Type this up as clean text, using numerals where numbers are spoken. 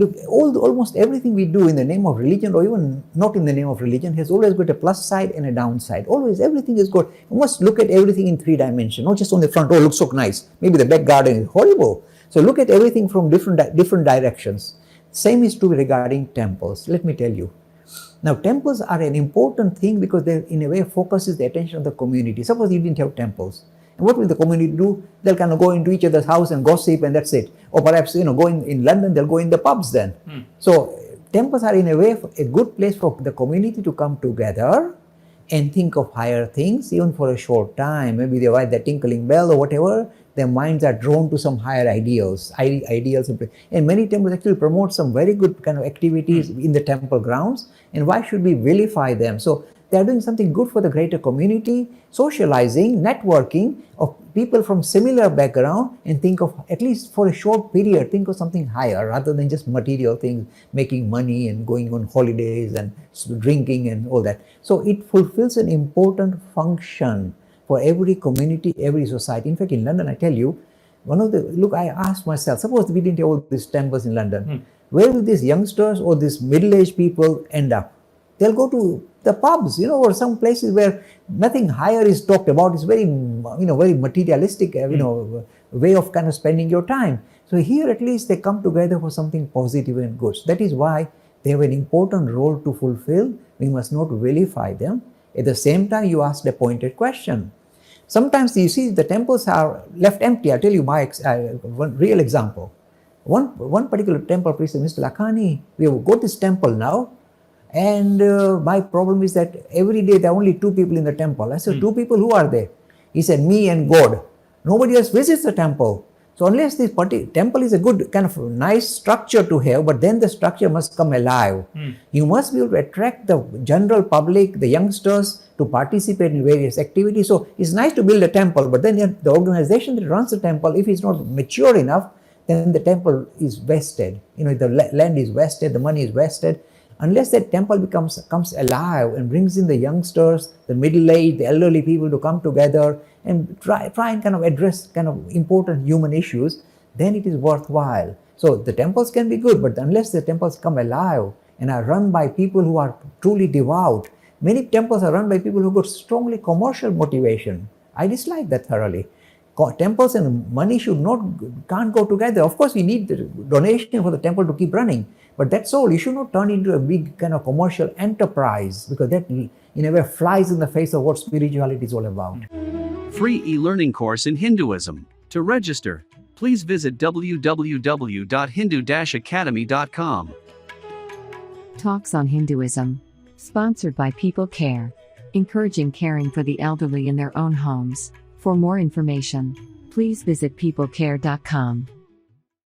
look, almost everything we do in the name of religion, or even not in the name of religion, has always got a plus side and a downside. Always, everything is good. You must look at everything in 3 dimensions, not just on the front. Oh, it looks so nice. Maybe the back garden is horrible. So look at everything from different directions. Same is true regarding temples. Let me tell you. Now, temples are an important thing because they, in a way, focuses the attention of the community. Suppose you didn't have temples. And what will the community do? They'll kind of go into each other's house and gossip, and that's it. Or perhaps, go in London, they'll go in the pubs then. So temples are in a way a good place for the community to come together and think of higher things, even for a short time. Maybe they write the tinkling bell or whatever. Their minds are drawn to some higher ideals. And many temples actually promote some very good kind of activities in the temple grounds. And why should we vilify them? So they are doing something good for the greater community, socializing, networking of people from similar background, and think of, at least for a short period, think of something higher rather than just material things, making money and going on holidays and drinking and all that. So it fulfills an important function for every community, every society. In fact, in London, I tell you, I asked myself, suppose we didn't have all these temples in London, where will these youngsters or these middle-aged people end up? They'll go to the pubs, or some places where nothing higher is talked about. It's very, very materialistic, way of kind of spending your time. So here, at least, they come together for something positive and good. So that is why they have an important role to fulfill. We must not vilify them. At the same time, you asked a pointed question. Sometimes you see the temples are left empty. I'll tell you one real example. One particular temple priest said, Mr. Lakhani, we have got this temple now, and my problem is that every day there are only 2 people in the temple. I said, 2 people, who are they? He said, me and God. Nobody else visits the temple. So unless this temple is a good kind of nice structure to have, but then the structure must come alive. You must be able to attract the general public, the youngsters, to participate in various activities. So it's nice to build a temple, but then the organization that runs the temple, if it's not mature enough, then the temple is wasted. The land is wasted, the money is wasted. Unless that temple comes alive and brings in the youngsters, the middle-aged, the elderly people to come together and try and kind of address kind of important human issues, then it is worthwhile. So the temples can be good, but unless the temples come alive and are run by people who are truly devout, many temples are run by people who got strongly commercial motivation. I dislike that thoroughly. Temples and money can't go together. Of course, we need the donation for the temple to keep running, but that's all. You should not turn into a big kind of commercial enterprise, because that in a way flies in the face of what spirituality is all about. Free e-learning course in Hinduism. To register, please visit www.hindu-academy.com. Talks on Hinduism. Sponsored by People Care. Encouraging caring for the elderly in their own homes. For more information, please visit peoplecare.com.